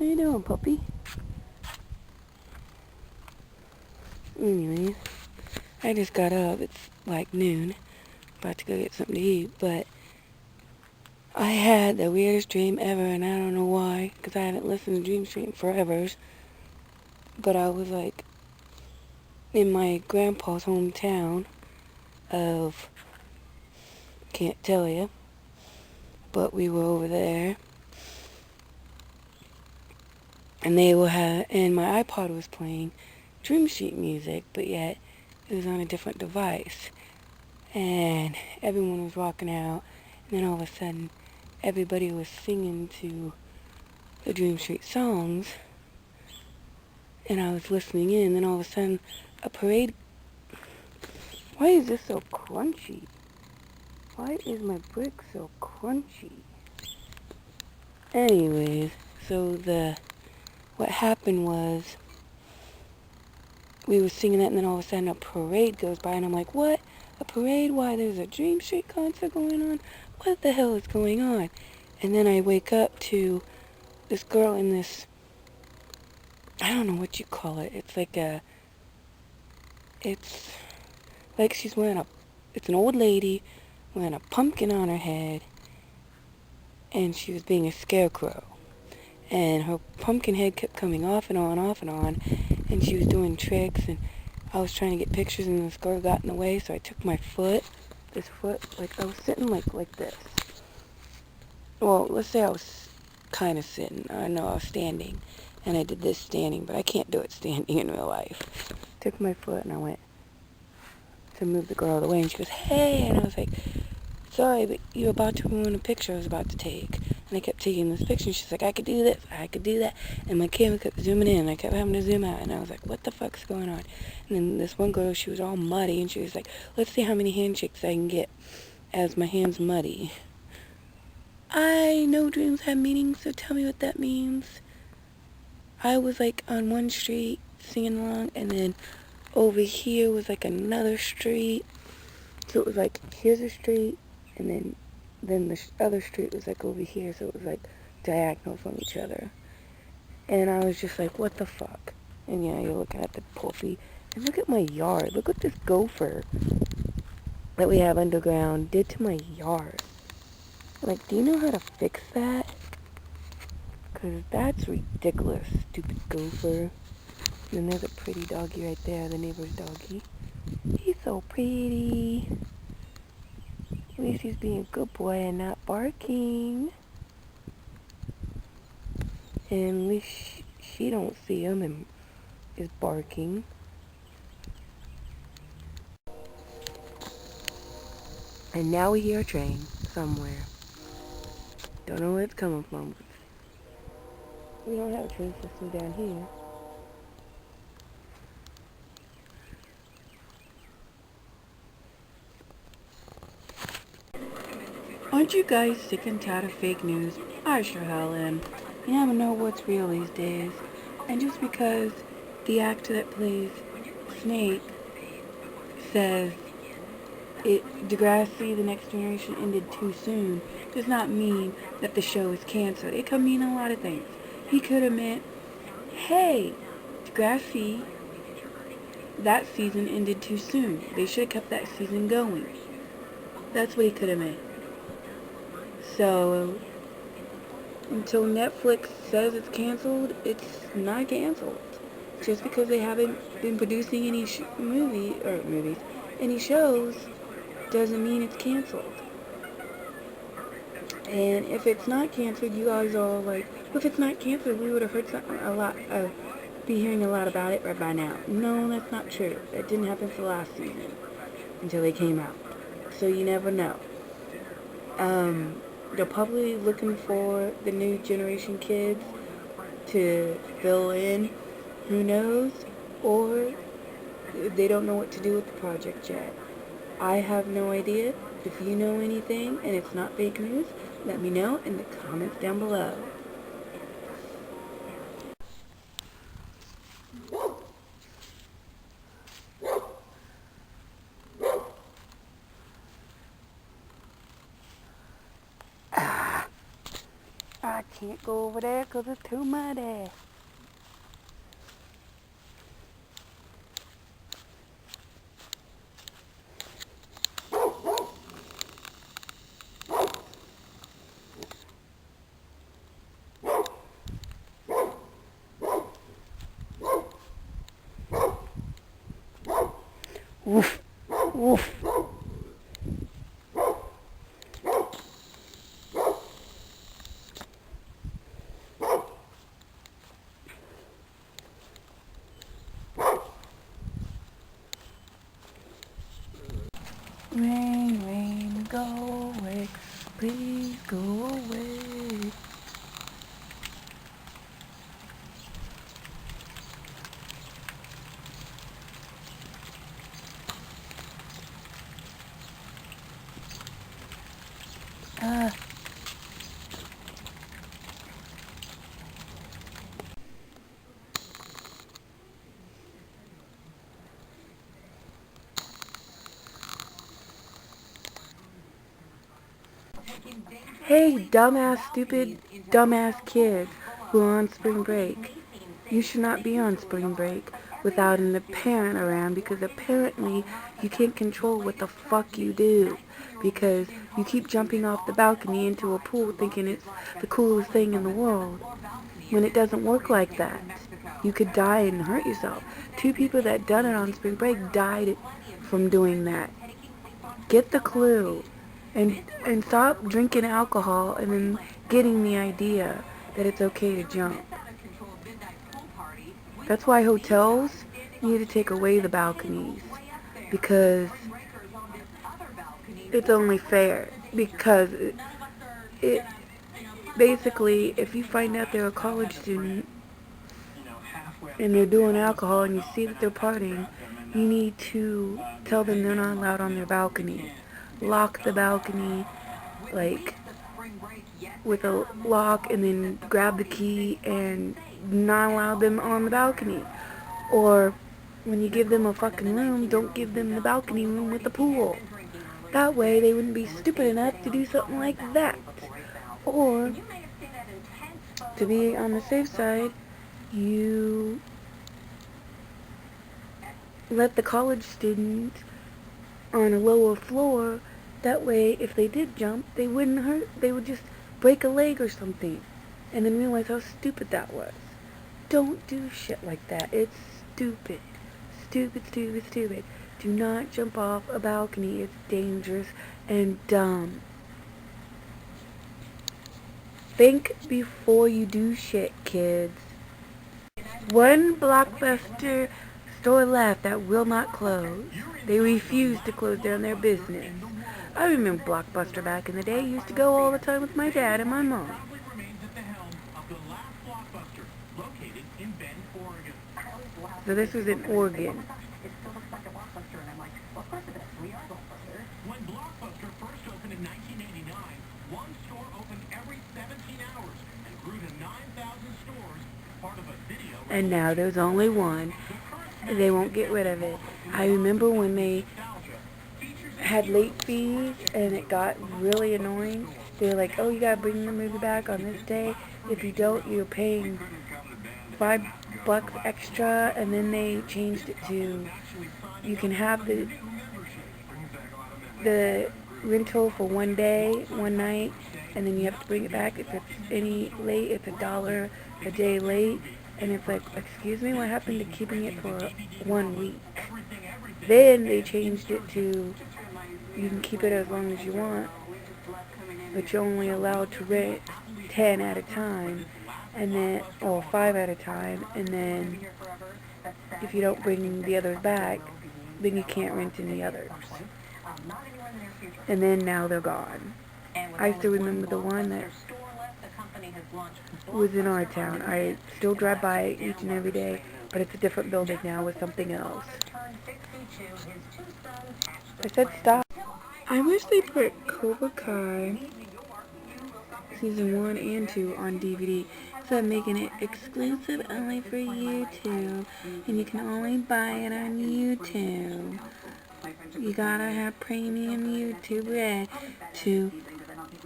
How you doing, puppy? Anyways, I just got up. It's like noon. About to go get something to eat, but I had the weirdest dream ever, and I don't know why, because I haven't listened to Dream Street in forever. But I was like in my grandpa's hometown of, can't tell you, but we were over there, and and my iPod was playing Dream Street music, but yet it was on a different device, and everyone was rocking out, and then all of a sudden, everybody was singing to the Dream Street songs, and I was listening in, and then all of a sudden, a parade. Why is this so crunchy? Why is my brick so crunchy? Anyways, so what happened was, we were singing that, and then all of a sudden a parade goes by, and I'm like, what? A parade? Why, there's a Dream Street concert going on? What the hell is going on? And then I wake up to this girl in this, I don't know what you call it. It's like she's wearing it's an old lady wearing a pumpkin on her head, and she was being a scarecrow. And her pumpkin head kept coming off and on, and she was doing tricks, and I was trying to get pictures, and this girl got in the way, so I took my foot, like I was sitting like this. Well, let's say I was kind of sitting. I know I was standing, and I did this standing, but I can't do it standing in real life. Took my foot, and I went to move the girl out of the way, and she goes, hey, and I was like, sorry, but you're about to ruin a picture I was about to take. And I kept taking this picture, and she's like, I could do this, I could do that, and my camera kept zooming in, and I kept having to zoom out, and I was like, what the fuck's going on? And then this one girl, she was all muddy, and she was like, let's see how many handshakes I can get as my hand's muddy. I know dreams have meanings, so tell me what that means. I was like on one street singing along, and then over here was like another street. So it was like, here's a street, and then the other street was like over here, so it was like diagonal from each other. And I was just like, what the fuck? And yeah, you're looking at the puppy, and look at my yard. Look what this gopher that we have underground did to my yard. Like, do you know how to fix that? Because that's ridiculous, stupid gopher. And then there's a pretty doggy right there, the neighbor's doggy. He's so pretty. At least he's being a good boy and not barking. And at least she don't see him and is barking. And now we hear a train somewhere. Don't know where it's coming from. We don't have a train system down here. Aren't you guys sick and tired of fake news? I sure hell am. You never know what's real these days. And just because the actor that plays Snake says Degrassi, The Next Generation, ended too soon, does not mean that the show is canceled. It could mean a lot of things. He could have meant, hey, Degrassi, that season ended too soon. They should have kept that season going. That's what he could have meant. So, until Netflix says it's canceled, it's not canceled. Just because they haven't been producing any any shows, doesn't mean it's canceled. And if it's not canceled, you guys are like, if it's not canceled, we would have heard be hearing a lot about it right by now. No, that's not true. That didn't happen for last season until they came out. So you never know. They're probably looking for the new generation kids to fill in. Who knows? Or they don't know what to do with the project yet. I have no idea. If you know anything and it's not fake news, let me know in the comments down below. I can't go over there 'cause it's too muddy. Woof, woof. Rain, rain, go away. Please go away. Ah. Hey, dumbass, stupid, dumbass kids who are on spring break. You should not be on spring break without a parent around, because apparently you can't control what the fuck you do, because you keep jumping off the balcony into a pool thinking it's the coolest thing in the world, when it doesn't work like that. You could die and hurt yourself. 2 people that done it on spring break died from doing that. Get the clue. And stop drinking alcohol and then getting the idea that it's okay to jump. That's why hotels need to take away the balconies, because it's only fair. Because it basically, if you find out they're a college student and they're doing alcohol and you see that they're partying, you need to tell them they're not allowed on their balcony. Lock the balcony, like, with a lock, and then grab the key and not allow them on the balcony. Or when you give them a fucking room, don't give them the balcony room with the pool. That way they wouldn't be stupid enough to do something like that. Or, to be on the safe side, you let the college student on a lower floor. That way, if they did jump, they wouldn't hurt. They would just break a leg or something, and then realize how stupid that was. Don't do shit like that. It's stupid. Stupid, stupid, stupid. Do not jump off a balcony. It's dangerous and dumb. Think before you do shit, kids. One Blockbuster store left that will not close. They refuse to close down their business. I remember Blockbuster back in the day. I used to go all the time with my dad and my mom. So this was in Oregon. When Blockbuster first opened in 1989, one store opened every 17 hours and grew to 9,000 stores, part of a video. And now there's only one. They won't get rid of it. I remember when they had late fees and it got really annoying. They were like, oh, you gotta bring the movie back on this day. If you don't, you're paying $5 extra. And then they changed it to, you can have the rental for one day, one night, and then you have to bring it back if it's any late. It's $1 a day late. And it's like, excuse me, what happened to keeping it for 1 week? Then they changed it to, you can keep it as long as you want, but you're only allowed to rent 10 at a time, and then, or 5 at a time, and then if you don't bring the others back, then you can't rent any others. And then now they're gone. I still remember the one that was in our town. I still drive by it each and every day, but it's a different building now with something else. I said stop. I wish they put Cobra Kai season 1 and 2 on DVD, so I'm making it exclusive only for YouTube, and you can only buy it on YouTube. You gotta have premium YouTube Red to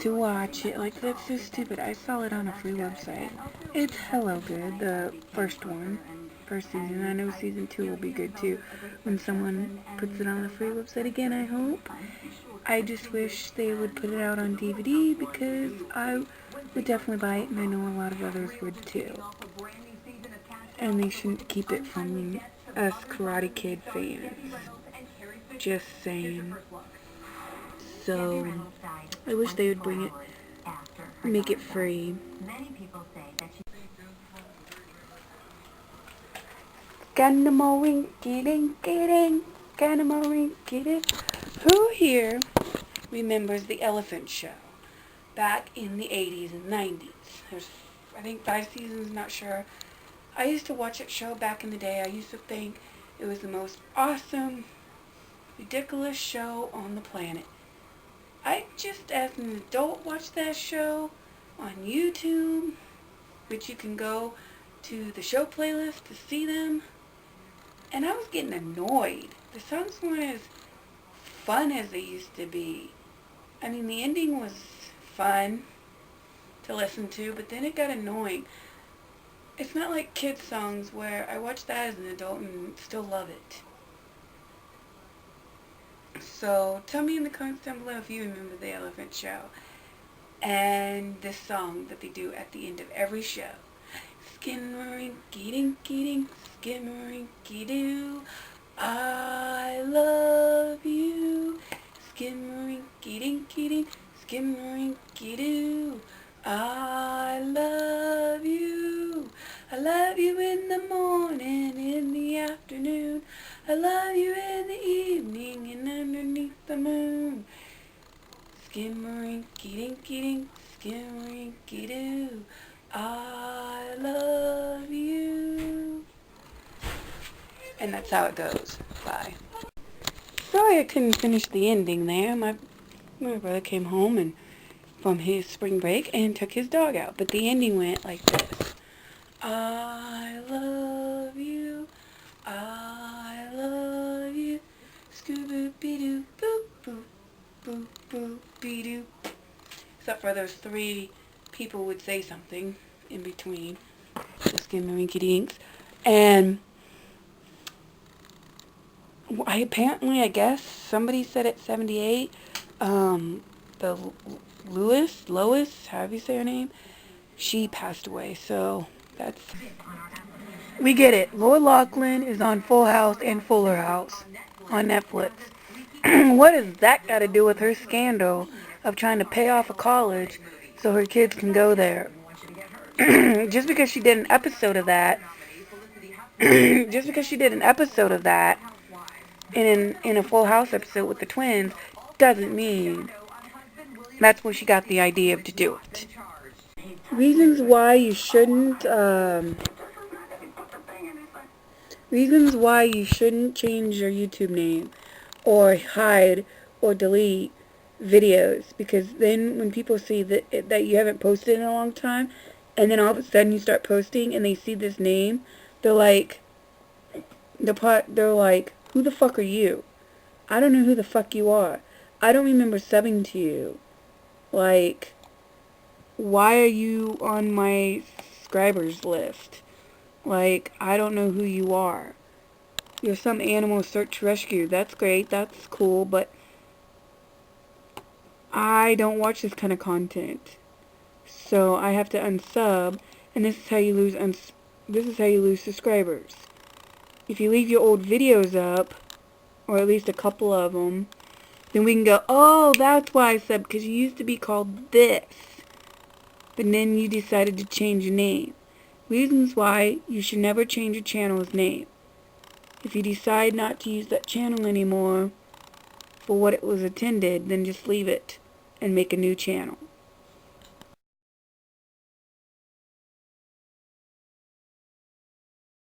to watch it. Like, that's so stupid. I saw it on a free website. It's hella good, the first one. First season. I know season 2 will be good too. When someone puts it on a free website again, I hope. I just wish they would put it out on DVD because I would definitely buy it, and I know a lot of others would too. And they shouldn't keep it from us Karate Kid fans. Just saying. So, I wish they would bring it, make it free. Who here remembers the Elephant Show back in the 80s and 90s? There's, I think, 5 seasons, not sure. I used to watch that show back in the day. I used to think it was the most awesome, ridiculous show on the planet. I just, as an adult, watched that show on YouTube, which you can go to the show playlist to see them. And I was getting annoyed. The songs weren't as fun as they used to be. I mean, the ending was fun to listen to, but then it got annoying. It's not like kids' songs where I watched that as an adult and still love it. So, tell me in the comments down below if you remember the Elephant Show. And this song that they do at the end of every show. Skimmer-rinky-dinky-dink, skimmer-rinky-doo, I love you. Skimmer-rinky-dinky-dink, skimmer-rinky-doo, I love you. I love you in the morning, in the afternoon. I love you in the evening and underneath the moon. Skimmer-rinky-dinky-dink, skimmer-rinky-doo, I love you. And that's how it goes. Bye. Sorry I couldn't finish the ending there. My brother came home and from his spring break and took his dog out. But the ending went like this. I love you. I love you. Scooby-Doo, boop, boop, boop, boop, be-doo. Except for those 3 people would say something in between. The skimmer-rinky-dinks. And I guess, somebody said at 78, the Lois, however you say her name, she passed away, so that's, we get it. Lord Loughlin is on Full House and Fuller House on Netflix. What has that got to do with her scandal of trying to pay off a college so her kids can go there? Just because she did an episode of that, in a Full House episode with the twins, doesn't mean that's where she got the idea to do it. Reasons why you shouldn't change your YouTube name or hide or delete videos, because then when people see that you haven't posted in a long time, and then all of a sudden you start posting and they see this name, they're like, who the fuck are you? I don't know who the fuck you are. I don't remember subbing to you. Like, why are you on my subscribers list? Like, I don't know who you are. You're some animal search rescue. That's great. That's cool, but I don't watch this kind of content. So I have to unsub, and this is how you lose subscribers. If you leave your old videos up, or at least a couple of them, then we can go, oh, that's why I subbed, because you used to be called this. But then you decided to change your name. Reasons why you should never change your channel's name. If you decide not to use that channel anymore for what it was intended, then just leave it and make a new channel.